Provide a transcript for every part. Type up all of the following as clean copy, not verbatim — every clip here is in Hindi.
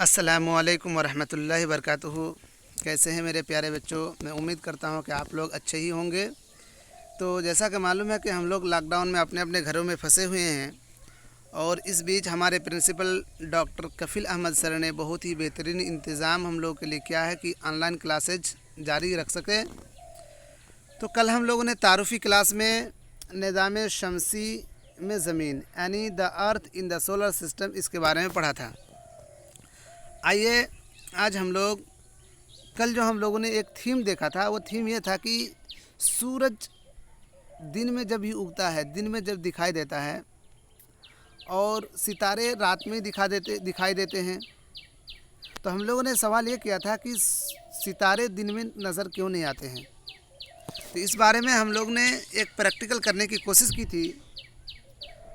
अस्सलामुअलैकुम वरहमतुल्लाहि वबरकातुहू। कैसे हैं मेरे प्यारे बच्चों? मैं उम्मीद करता हूं कि आप लोग अच्छे ही होंगे। तो जैसा कि मालूम है कि हम लोग लॉकडाउन में अपने अपने घरों में फंसे हुए हैं, और इस बीच हमारे प्रिंसिपल डॉक्टर कफ़ील अहमद सर ने बहुत ही बेहतरीन इंतज़ाम हम लोग के लिए किया है कि ऑनलाइन क्लासेज जारी रख सकें। तो कल हम लोगों ने तारुफ़ी क्लास में निज़ाम शमसी में ज़मीन यानी the earth in the solar system इसके बारे में पढ़ा था। आइए आज हम लोग कल जो हम लोगों ने एक थीम देखा था, वो थीम ये था कि सूरज दिन में जब ही उगता है, दिन में जब दिखाई देता है, और सितारे रात में दिखाई देते हैं, तो हम लोगों ने सवाल ये किया था कि सितारे दिन में नज़र क्यों नहीं आते हैं। तो इस बारे में हम लोग ने एक प्रैक्टिकल करने की कोशिश की थी।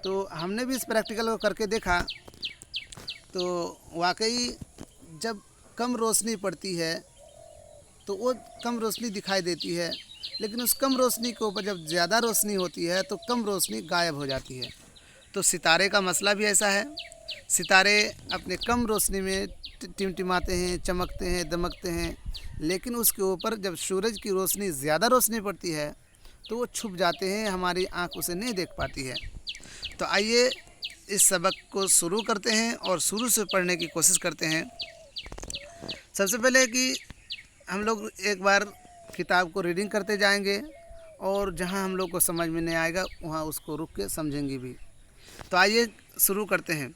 तो हमने भी इस प्रैक्टिकल को करके देखा, तो वाकई जब कम रोशनी पड़ती है तो वो कम रोशनी दिखाई देती है, लेकिन उस कम रोशनी के ऊपर जब ज़्यादा रोशनी होती है तो कम रोशनी गायब हो जाती है। तो सितारे का मसला भी ऐसा है। सितारे अपने कम रोशनी में टिमटिमाते हैं, चमकते हैं, दमकते हैं, लेकिन उसके ऊपर जब सूरज की रोशनी ज़्यादा रोशनी पड़ती है तो वो छुप जाते हैं, हमारी आँख उसे नहीं देख पाती है। तो आइए इस सबक को शुरू करते हैं और शुरू से पढ़ने की कोशिश करते हैं। सबसे पहले कि हम लोग एक बार किताब को रीडिंग करते जाएंगे, और जहां हम लोग को समझ में नहीं आएगा वहां उसको रुक के समझेंगे भी। तो आइए शुरू करते हैं।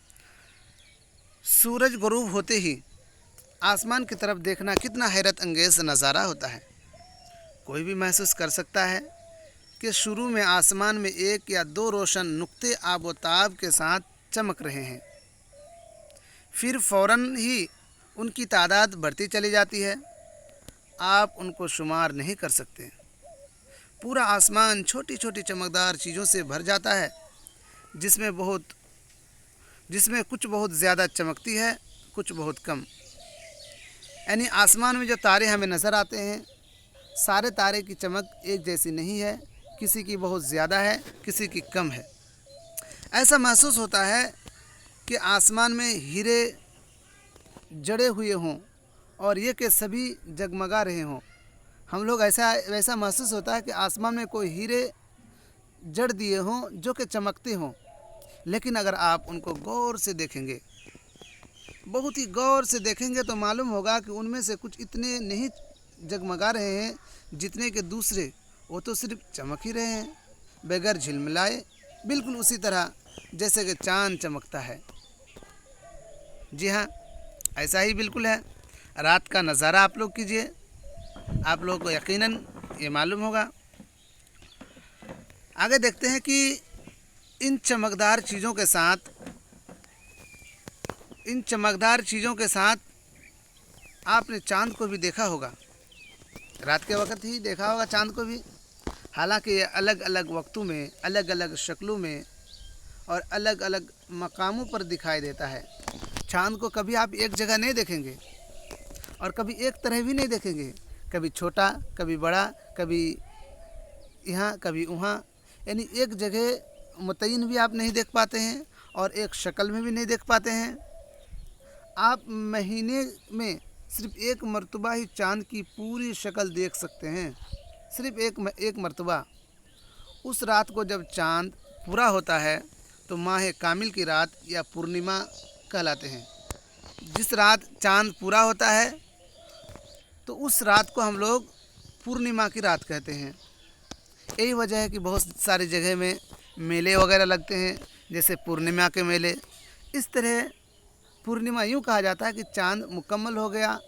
सूरज गुरूब होते ही आसमान की तरफ देखना कितना हैरत अंगेज़ नज़ारा होता है। कोई भी महसूस कर सकता है कि शुरू में आसमान में एक या दो रोशन नुक्ते आबोताब के साथ चमक रहे हैं, फिर फ़ौरन ही उनकी तादाद बढ़ती चली जाती है। आप उनको शुमार नहीं कर सकते। पूरा आसमान छोटी छोटी चमकदार चीज़ों से भर जाता है, जिसमें कुछ बहुत ज़्यादा चमकती है, कुछ बहुत कम। यानी आसमान में जो तारे हमें नज़र आते हैं, सारे तारे की चमक एक जैसी नहीं है, किसी की बहुत ज़्यादा है, किसी की कम है। ऐसा महसूस होता है कि आसमान में हीरे जड़े हुए हों और ये कि सभी जगमगा रहे हों। हम लोग वैसा महसूस होता है कि आसमान में कोई हीरे जड़ दिए हों जो कि चमकते हों, लेकिन अगर आप उनको गौर से देखेंगे, बहुत ही गौर से देखेंगे, तो मालूम होगा कि उनमें से कुछ इतने नहीं जगमगा रहे हैं जितने कि दूसरे वो तो सिर्फ चमक ही रहे हैं बगैर झिलमिलाए, बिल्कुल उसी तरह जैसे कि चाँद चमकता है। जी हाँ, ऐसा ही बिल्कुल है। रात का नज़ारा आप लोग कीजिए, आप लोगों को यकीनन ये मालूम होगा। आगे देखते हैं कि इन चमकदार चीज़ों के साथ आपने चाँद को भी देखा होगा। रात के वक्त ही देखा होगा चाँद को भी। हालांकि ये अलग अलग वक्तों में, अलग अलग शक्लों में और अलग अलग मकामों पर दिखाई देता है। चाँद को कभी आप एक जगह नहीं देखेंगे और कभी एक तरह भी नहीं देखेंगे, कभी छोटा, कभी बड़ा, कभी यहाँ, कभी वहाँ। यानी एक जगह मुतय्यन भी आप नहीं देख पाते हैं और एक शक्ल में भी नहीं देख पाते हैं। आप महीने में सिर्फ एक मरतबा ही चाँद की पूरी शक्ल देख सकते हैं, सिर्फ एक मरतबा। उस रात को जब चाँद पूरा होता है तो माह कामिल की रात या पूर्णिमा कहलाते हैं। जिस रात चाँद पूरा होता है तो उस रात को हम लोग पूर्णिमा की रात कहते हैं। यही वजह है कि बहुत सारी जगह में मेले वगैरह लगते हैं, जैसे पूर्णिमा के मेले। इस तरह पूर्णिमा यूँ कहा जाता है कि चाँद मुकम्मल हो गया,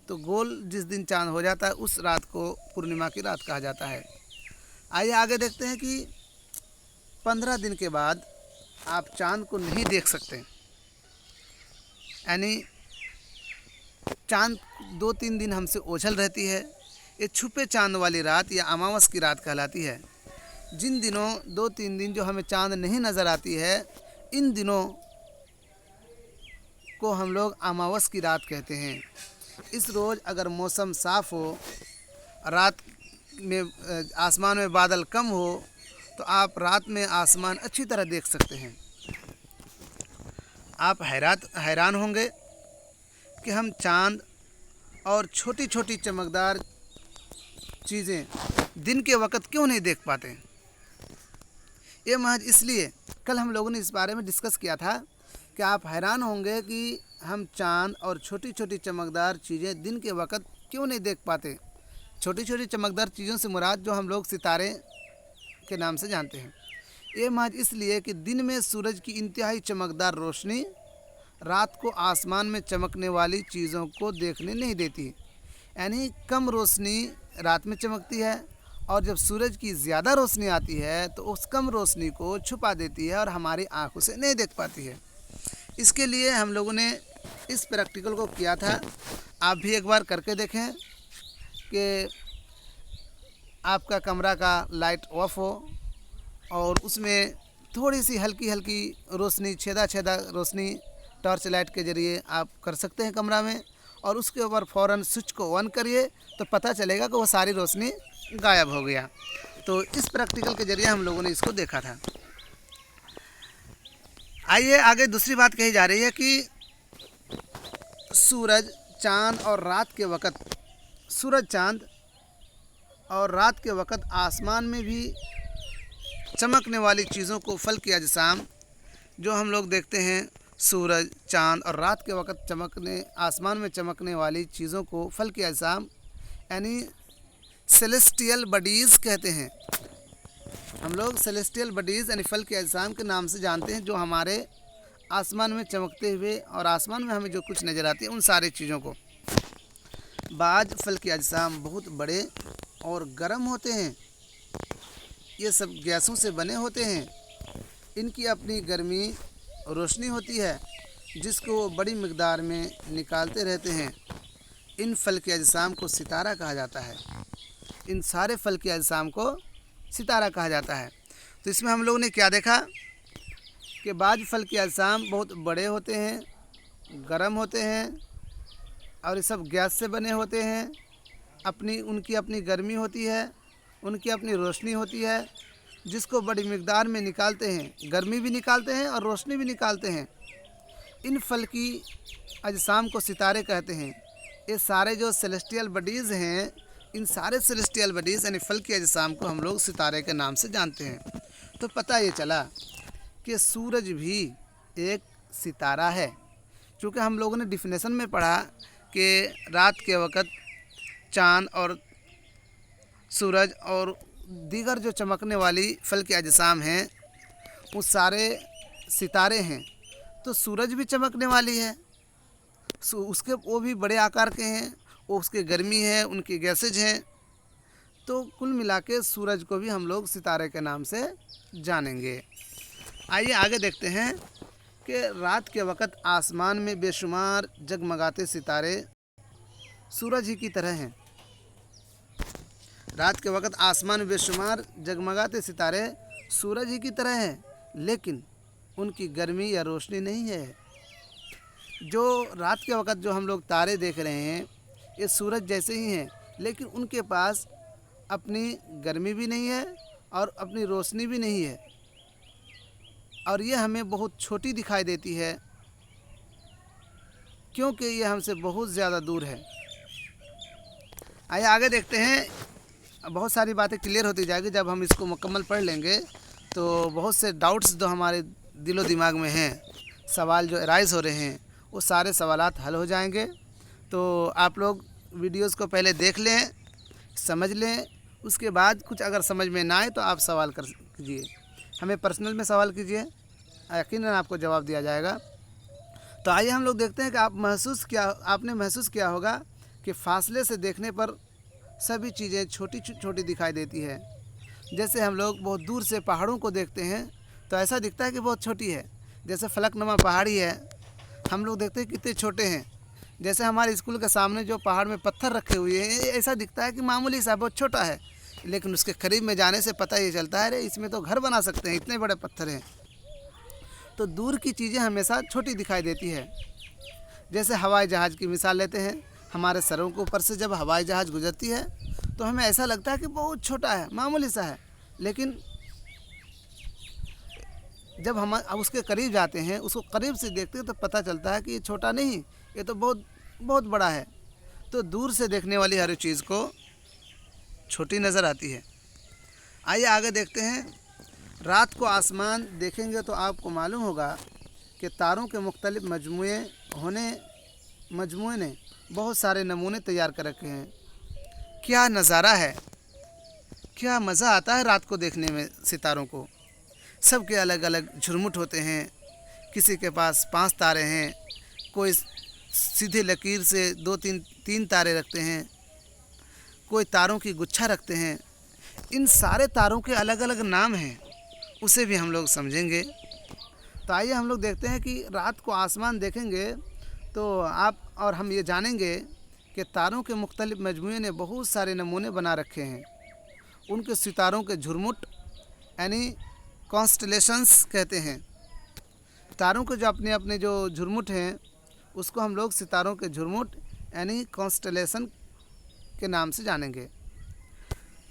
तो गोल जिस दिन चाँद हो जाता है उस रात को पूर्णिमा की रात कहा जाता है। आइए आगे देखते हैं कि 15 दिन के बाद आप चाँद को नहीं देख सकते। यानी चाँद 2-3 दिन हमसे ओझल रहती है। ये छुपे चाँद वाली रात या अमावस की रात कहलाती है। जिन दिनों 2-3 दिन जो हमें चाँद नहीं नज़र आती है, इन दिनों को हम लोग अमावस की रात कहते हैं। इस रोज़ अगर मौसम साफ़ हो, रात में आसमान में बादल कम हो, तो आप रात में आसमान अच्छी तरह देख सकते हैं। आप हैरान होंगे कि हम चाँद और छोटी छोटी चमकदार चीज़ें दिन के वक्त क्यों नहीं देख पाते। ये महज इसलिए, कल हम लोगों ने इस बारे में डिस्कस किया था कि आप हैरान होंगे कि हम चाँद और छोटी छोटी चमकदार चीज़ें दिन के वक्त क्यों नहीं देख पाते। छोटी छोटी चमकदार चीज़ों से मुराद जो हम लोग सितारे के नाम से जानते हैं। ये महज इसलिए कि दिन में सूरज की इंतहाई चमकदार रोशनी रात को आसमान में चमकने वाली चीज़ों को देखने नहीं देती, यानी कम रोशनी रात में चमकती है और जब सूरज की ज़्यादा रोशनी आती है तो उस कम रोशनी को छुपा देती है और हमारी आंखों से नहीं देख पाती है। इसके लिए हम लोगों ने इस प्रैक्टिकल को किया था। आप भी एक बार करके देखें कि आपका कमरा का लाइट ऑफ हो और उसमें थोड़ी सी हल्की हल्की रोशनी, छेदा छेदा रोशनी टॉर्च लाइट के ज़रिए आप कर सकते हैं कमरा में, और उसके ऊपर फ़ौरन स्विच को ऑन करिए तो पता चलेगा कि वो सारी रोशनी गायब हो गया। तो इस प्रैक्टिकल के ज़रिए हम लोगों ने इसको देखा था। आइए आगे दूसरी बात कही जा रही है कि सूरज, चाँद और रात के वक़्त, सूरज, चाँद और रात के वक़्त आसमान में भी चमकने वाली चीज़ों को फल्क अजसाम, जो हम लोग देखते हैं सूरज, चाँद और रात के वक़्त आसमान में चमकने वाली चीज़ों को फल्क अजसाम यानी सेलेस्टियल बॉडीज़ कहते हैं। हम लोग सेलेस्टियल बॉडीज़ यानी फल्क अजसाम के नाम से जानते हैं, जो हमारे आसमान में चमकते हुए और आसमान में हमें जो कुछ नज़र आती है उन सारी चीज़ों को। बाज़ फल्क अजसाम बहुत बड़े और गर्म होते हैं। ये सब गैसों से बने होते हैं। इनकी अपनी गर्मी रोशनी होती है जिसको वो बड़ी मिक़दार में निकालते रहते हैं। इन फल्क अजसाम को सितारा कहा जाता है। इन सारे फल्क अजसाम को सितारा कहा जाता है। तो इसमें हम लोगों ने क्या देखा कि बाज़ फल्क अजसाम बहुत बड़े होते हैं, गर्म होते हैं और ये सब गैस से बने होते हैं। उनकी अपनी गर्मी होती है, उनकी अपनी रोशनी होती है जिसको बड़ी मिक़दार में निकालते हैं, गर्मी भी निकालते हैं और रोशनी भी निकालते हैं। इन फल्की अजसाम को सितारे कहते हैं। ये सारे जो सेलेस्टियल बॉडीज़ हैं, इन सारे सेलेस्टियल बॉडीज़ यानी फल्की अजसाम को हम लोग सितारे के नाम से जानते हैं। तो पता ये चला कि सूरज भी एक सितारा है। चूँकि हम लोगों ने डिफिनेशन में पढ़ा कि रात के वक़्त चाँद और सूरज और दीगर जो चमकने वाली फल्क अजसाम हैं वो सारे सितारे हैं, तो सूरज भी चमकने वाली है। उसके वो भी बड़े आकार के हैं, वो उसकी गर्मी है, उनकी गैसेज हैं। तो कुल मिला के सूरज को भी हम लोग सितारे के नाम से जानेंगे। आइए आगे देखते हैं कि रात के वक़्त आसमान में बेशुमार जगमगाते सितारे सूरज ही की तरह हैं। रात के वक़्त आसमान में बेशुमार जगमगाते सितारे सूरज ही की तरह हैं, लेकिन उनकी गर्मी या रोशनी नहीं है। जो रात के वक़्त जो हम लोग तारे देख रहे हैं ये सूरज जैसे ही हैं, लेकिन उनके पास अपनी गर्मी भी नहीं है और अपनी रोशनी भी नहीं है, और ये हमें बहुत छोटी दिखाई देती है क्योंकि ये हमसे बहुत ज़्यादा दूर है। आइए आगे देखते हैं। बहुत सारी बातें क्लियर होती जाएगी जब हम इसको मुकम्मल पढ़ लेंगे। तो बहुत से डाउट्स जो हमारे दिलो दिमाग में हैं, सवाल जो राइज़ हो रहे हैं, वो सारे सवालात हल हो जाएंगे। तो आप लोग वीडियोस को पहले देख लें, समझ लें, उसके बाद कुछ अगर समझ में ना आए तो आप सवाल कर कीजिए, हमें पर्सनल में सवाल कीजिए, यकीनन आपको जवाब दिया जाएगा। तो आइए हम लोग देखते हैं कि आपने महसूस किया होगा कि फासले से देखने पर सभी चीज़ें छोटी छोटी दिखाई देती है। जैसे हम लोग बहुत दूर से पहाड़ों को देखते हैं तो ऐसा दिखता है कि बहुत छोटी है। जैसे फलकनुमा पहाड़ी है, हम लोग देखते हैं कितने छोटे हैं। जैसे हमारे स्कूल के सामने जो पहाड़ में पत्थर रखे हुए हैं, ऐसा दिखता है कि मामूली सा, बहुत छोटा है, लेकिन उसके करीब में जाने से पता ये चलता है अरे इसमें तो घर बना सकते हैं, इतने बड़े पत्थर हैं। तो दूर की चीज़ें हमेशा छोटी दिखाई देती है। जैसे हवाई जहाज़ की मिसाल लेते हैं, हमारे सरों के ऊपर से जब हवाई जहाज़ गुजरती है तो हमें ऐसा लगता है कि बहुत छोटा है, मामूली सा है, लेकिन जब हम उसके करीब जाते हैं, उसको करीब से देखते हैं तो पता चलता है कि ये छोटा नहीं, ये तो बहुत बहुत बड़ा है, तो दूर से देखने वाली हर चीज़ को छोटी नज़र आती है। आइए आगे देखते हैं। रात को आसमान देखेंगे तो आपको मालूम होगा कि तारों के मुख्तलिफ मजमुए ने बहुत सारे नमूने तैयार कर रखे हैं। क्या नज़ारा है, क्या मज़ा आता है रात को देखने में सितारों को। सबके अलग अलग झुरमुट होते हैं, किसी के पास 5 तारे हैं, कोई सीधे लकीर से 2-3 तारे रखते हैं, कोई तारों की गुच्छा रखते हैं। इन सारे तारों के अलग अलग नाम हैं, उसे भी हम लोग समझेंगे। तो आइए हम लोग देखते हैं कि रात को आसमान देखेंगे तो आप और हम ये जानेंगे कि तारों के मुख्तलिफ मजमुए ने बहुत सारे नमूने बना रखे हैं। उनके सितारों के झुरमुट यानी कॉन्स्टलेशंस कहते हैं। तारों के जो अपने अपने जो झुरमुट हैं उसको हम लोग सितारों के झुरमुट यानी कॉन्स्टलेशन के नाम से जानेंगे।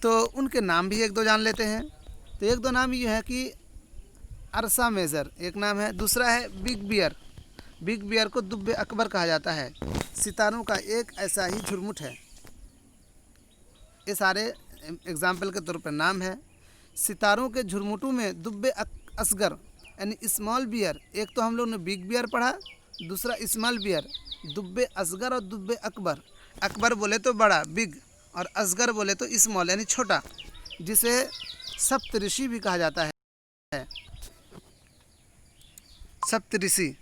तो उनके नाम भी एक दो जान लेते हैं। तो एक दो नाम ये है कि अरसा मेजर एक नाम है, दूसरा है बिग बियर। बिग बियर को दुब्बे अकबर कहा जाता है। सितारों का एक ऐसा ही झुरमुट है। ये सारे एग्जाम्पल के तौर पर नाम है। सितारों के झुरमुटों में दुब्बे असगर यानी स्मॉल बियर, एक तो हम लोग ने बिग बियर पढ़ा, दूसरा स्मॉल बियर। दुब्बे असगर और दुब्बे अकबर, अकबर बोले तो बड़ा बिग और असगर बोले तो स्मॉल यानी छोटा, जिसे सप्तऋषि भी कहा जाता है। सप्तऋषि।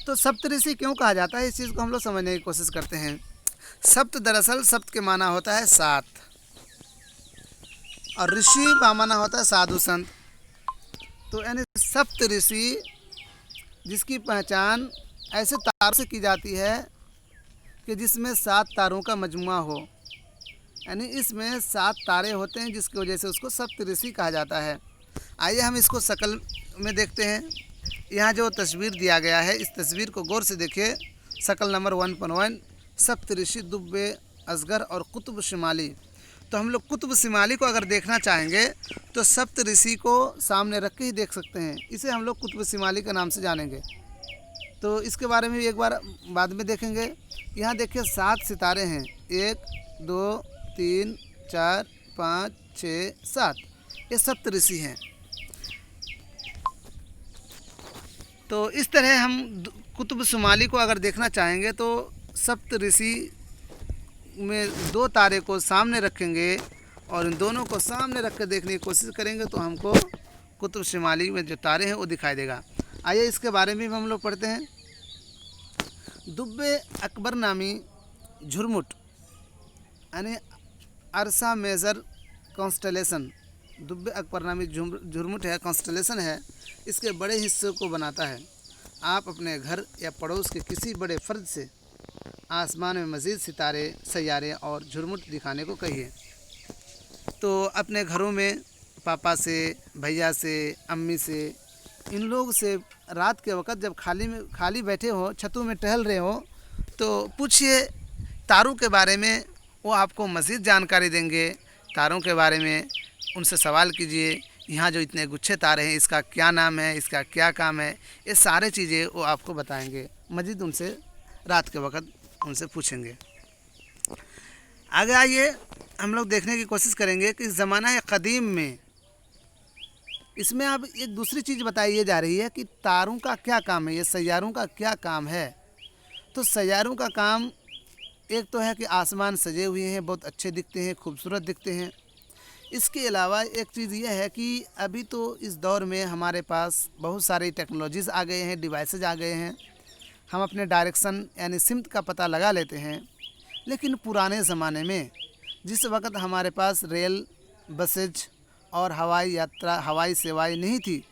तो सप्तऋषि क्यों कहा जाता है, इस चीज़ को हम लोग समझने की कोशिश करते हैं। सप्त दरअसल सप्त के माना होता है 7 और ऋषि का माना होता है साधु संत। तो यानी सप्त ऋषि जिसकी पहचान ऐसे तारों से की जाती है कि जिसमें 7 तारों का मजमुआ हो, यानी इसमें 7 तारे होते हैं, जिसकी वजह से उसको सप्त ऋषि कहा जाता है। आइए हम इसको शक्ल में देखते हैं। यहाँ जो तस्वीर दिया गया है, इस तस्वीर को गौर से देखिए। शक्ल नंबर 1.1 सप्त ऋषि दुब्बे असगर और कुतुब शिमाली। तो हम लोग कुतुब शिमाली को अगर देखना चाहेंगे तो सप्त ऋषि को सामने रख के ही देख सकते हैं। इसे हम लोग कुतुब शिमाली के नाम से जानेंगे। तो इसके बारे में भी एक बार बाद में देखेंगे। यहाँ देखिए 7 सितारे हैं, 1 2 3 4 5 6 7, ये सप्त ऋषि हैं। तो इस तरह हम कुतुब शुमाली को अगर देखना चाहेंगे तो सप्त ऋषि में 2 तारे को सामने रखेंगे और इन दोनों को सामने रख कर देखने की कोशिश करेंगे तो हमको कुतुब शुमाली में जो तारे हैं वो दिखाई देगा। आइए इसके बारे में भी हम लोग पढ़ते हैं। दुब्बे अकबर नामी झुरमुट यानी अरसा मेजर कॉन्स्टलेशन, दुब्बे अकबर नामी झुरमुट है, कॉन्स्टलेशन है, इसके बड़े हिस्से को बनाता है। आप अपने घर या पड़ोस के किसी बड़े फर्द से आसमान में मज़ीद सितारे, सैयारे और झुरमुट दिखाने को कहिए। तो अपने घरों में पापा से, भैया से, अम्मी से, इन लोग से रात के वक्त जब खाली बैठे हो, छतों में टहल रहे हो, तो पूछिए तारों के बारे में, वो आपको मज़ीद जानकारी देंगे। तारों के बारे में उनसे सवाल कीजिए, यहाँ जो इतने गुच्छे तारे हैं इसका क्या नाम है, इसका क्या काम है, ये सारे चीज़ें वो आपको बताएंगे। मज़ीद उनसे रात के वक्त उनसे पूछेंगे। आगे आइए हम लोग देखने की कोशिश करेंगे कि ज़माना क़दीम में इसमें अब एक दूसरी चीज़ बताई जा रही है कि तारों का क्या काम है, ये सैयारों का क्या काम है। तो सैयारों का काम एक तो है कि आसमान सजे हुए हैं, बहुत अच्छे दिखते हैं, खूबसूरत दिखते हैं। इसके अलावा एक चीज़ यह है कि अभी तो इस दौर में हमारे पास बहुत सारी टेक्नोलॉजीज़ आ गए हैं, डिवाइसेज आ गए हैं, हम अपने डायरेक्शन यानी सिमत का पता लगा लेते हैं। लेकिन पुराने ज़माने में जिस वक्त हमारे पास रेल, बसेज और हवाई सेवाएं नहीं थी,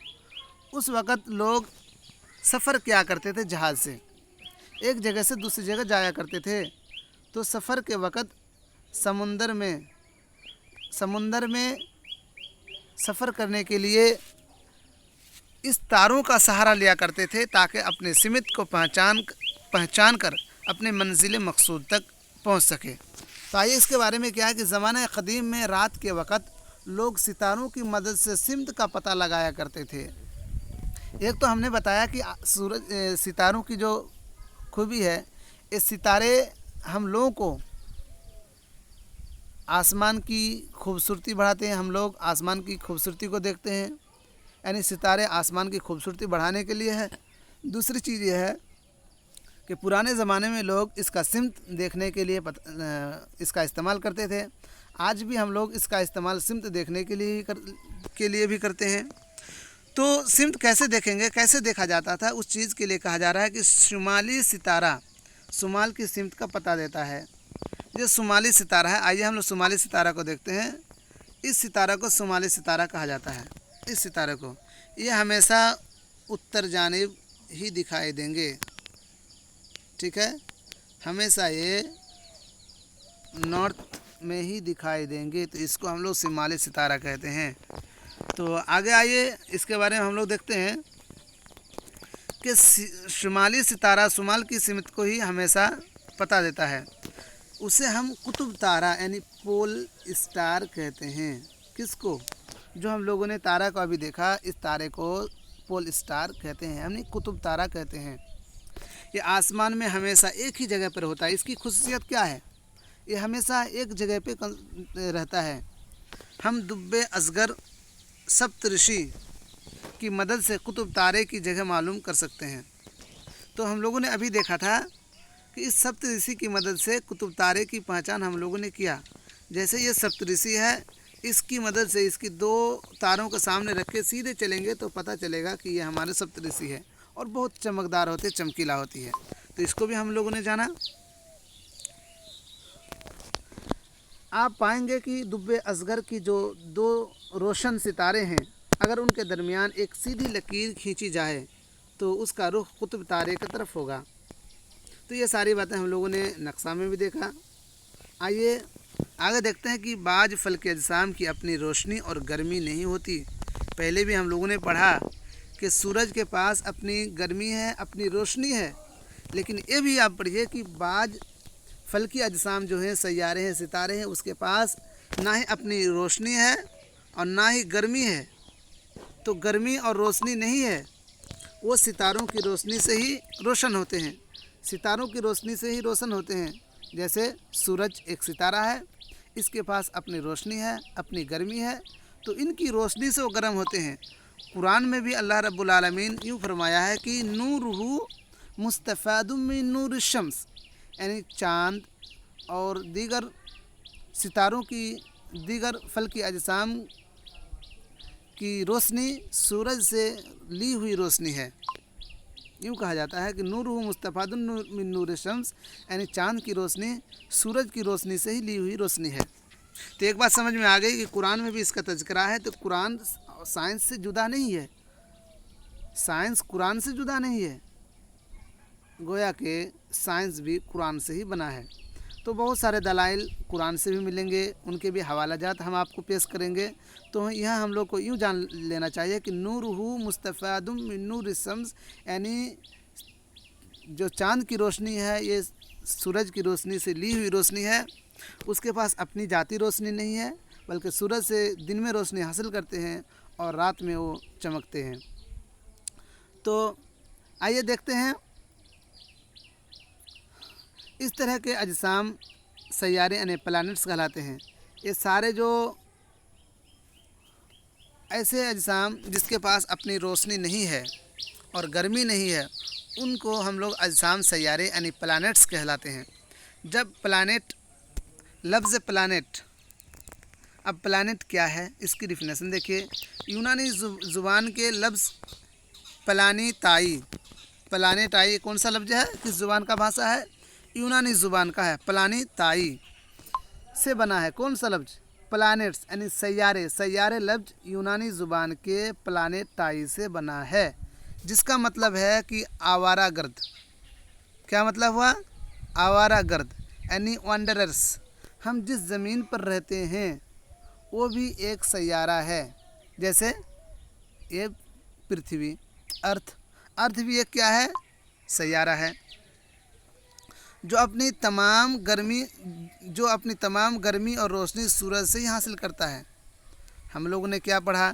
उस वक्त लोग सफ़र किया करते थे जहाज़ से, एक जगह से दूसरी जगह जाया करते थे। तो सफ़र के वक्त समुंदर में सफ़र करने के लिए इस तारों का सहारा लिया करते थे ताकि अपने सिमत को पहचान कर अपने मंजिल मकसूद तक पहुंच सके। तो आइए इसके बारे में क्या है कि ज़माना क़दीम में रात के वक्त लोग सितारों की मदद से सिमत का पता लगाया करते थे। एक तो हमने बताया कि सूरज सितारों की जो खूबी है, ये सितारे हम लोगों को आसमान की खूबसूरती बढ़ाते हैं। हम लोग आसमान की खूबसूरती को देखते हैं, यानी सितारे आसमान की खूबसूरती बढ़ाने के लिए है। दूसरी चीज़ ये है कि पुराने ज़माने में लोग इसका सिमत देखने के लिए इसका इस्तेमाल करते थे। आज भी हम लोग इसका इस्तेमाल सिमत देखने के लिए भी करते हैं। तो सिमत कैसे देखेंगे, कैसे देखा जाता था, उस चीज़ के लिए कहा जा रहा है कि शुमाली सितारा शुमाल की सिमत का पता देता है। ये शुमाली सितारा है। आइए हम लोग शुमाली सितारा को देखते हैं। इस सितारा को शुमाली सितारा कहा जाता है। इस सितारे को ये हमेशा उत्तर जानिब ही दिखाई देंगे, ठीक है, हमेशा ये नॉर्थ में ही दिखाई देंगे। तो इसको हम लोग शुमाली सितारा कहते हैं। तो आगे आइए इसके बारे में हम लोग देखते हैं कि शुमाली सितारा शुमाल की सिमत को ही हमेशा पता देता है। उसे हम कुतुब तारा यानी पोल स्टार कहते हैं। किसको? जो हम लोगों ने तारा को अभी देखा, इस तारे को पोल स्टार कहते हैं, यानी कुतुब तारा कहते हैं। ये आसमान में हमेशा एक ही जगह पर होता है। इसकी खुशियत क्या है? ये हमेशा एक जगह पे रहता है। हम दुब्बे असगर सप्तऋषि की मदद से कुतुब तारे की जगह मालूम कर सकते हैं। तो हम लोगों ने अभी देखा था कि इस सप्तऋषि की मदद से कुतुब तारे की पहचान हम लोगों ने किया। जैसे ये सप्तऋषि है, इसकी मदद से इसकी दो तारों के सामने रख के सीधे चलेंगे तो पता चलेगा कि ये हमारे सप्तऋषि है, और बहुत चमकदार होती है, चमकीला होती है। तो इसको भी हम लोगों ने जाना। आप पाएंगे कि दुब्बे असगर की जो दो रोशन सितारे हैं, अगर उनके दरमियान एक सीधी लकीर खींची जाए तो उसका रुख कुतुब तारे की तरफ होगा। तो ये सारी बातें हम लोगों ने नक्शा में भी देखा। आइए आगे देखते हैं कि बाज फल के अजसाम की अपनी रोशनी और गर्मी नहीं होती। पहले भी हम लोगों ने पढ़ा कि सूरज के पास अपनी गर्मी है, अपनी रोशनी है, लेकिन ये भी आप पढ़िए कि बाज फल की अजसाम जो है, सैयारे हैं, सितारे हैं, उसके पास ना ही अपनी रोशनी है और ना ही गर्मी है। तो गर्मी और रोशनी नहीं है, वो सितारों की रोशनी से ही रोशन होते हैं, सितारों की रोशनी से ही रोशन होते हैं। जैसे सूरज एक सितारा है, इसके पास अपनी रोशनी है, अपनी गर्मी है, तो इनकी रोशनी से वो गर्म होते हैं। कुरान में भी अल्लाह रब्बुल आलमीन यूँ फरमाया है कि नूरुहु मुस्तफ़ादुम मिन नूर शम्स, यानी चाँद और दीगर सितारों की, दीगर फल की अजसाम की रोशनी सूरज से ली हुई रोशनी है। यूँ कहा जाता है कि नूरुहु मुस्तफ़ादुम मिन नूर शम्स, यानी चाँद की रोशनी सूरज की रोशनी से ही ली हुई रोशनी है। तो एक बात समझ में आ गई कि कुरान में भी इसका तज़किरा है। तो कुरान साइंस से जुदा नहीं है, साइंस कुरान से जुदा नहीं है, गोया कि साइंस भी कुरान से ही बना है। तो बहुत सारे दलाइल कुरान से भी मिलेंगे, उनके भी हवालाजात हम आपको पेश करेंगे। तो यह हम लोग को यूँ जान लेना चाहिए कि नूरुहु मुस्तफ़ादुम मिन नूर शम्स, यानी जो चाँद की रोशनी है ये सूरज की रोशनी से ली हुई रोशनी है। उसके पास अपनी जाती रोशनी नहीं है, बल्कि सूरज से दिन में रोशनी हासिल करते हैं और रात में वो चमकते हैं। तो आइए देखते हैं इस तरह के अजसाम सैयारे यानी प्लैनेट्स कहलाते हैं। ये सारे जो ऐसे अजसाम जिसके पास अपनी रोशनी नहीं है और गर्मी नहीं है, उनको हम लोग अजसाम सैयारे यानी प्लैनेट्स कहलाते हैं। जब प्लैनेट, लफ्ज़ प्लैनेट, अब प्लैनेट क्या है इसकी डिफिनेशन देखिए। यूनानी ज़ुबान के लफ्ज़ प्लानिताई, प्लानेटाई कौन सा लफ्ज़ है, किस ज़ुबान का भाषा है? यूनानी ज़ुबान का है। प्लानिताई से बना है कौन सा लफ्ज़? प्लैनेट्स यानी सैयारे। सैयारे लफ्ज़ यूनानी ज़ुबान के प्लानेटाई से बना है, जिसका मतलब है कि आवारा गर्द। क्या मतलब हुआ? आवारा गर्द यानी वांडरर्स। हम जिस ज़मीन पर रहते हैं वो भी एक सैयारा है। जैसे ये पृथ्वी, अर्थ, अर्थ भी एक क्या है? सैयारा है, जो अपनी तमाम गर्मी और रोशनी सूरज से ही हासिल करता है। हम लोगों ने क्या पढ़ा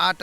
8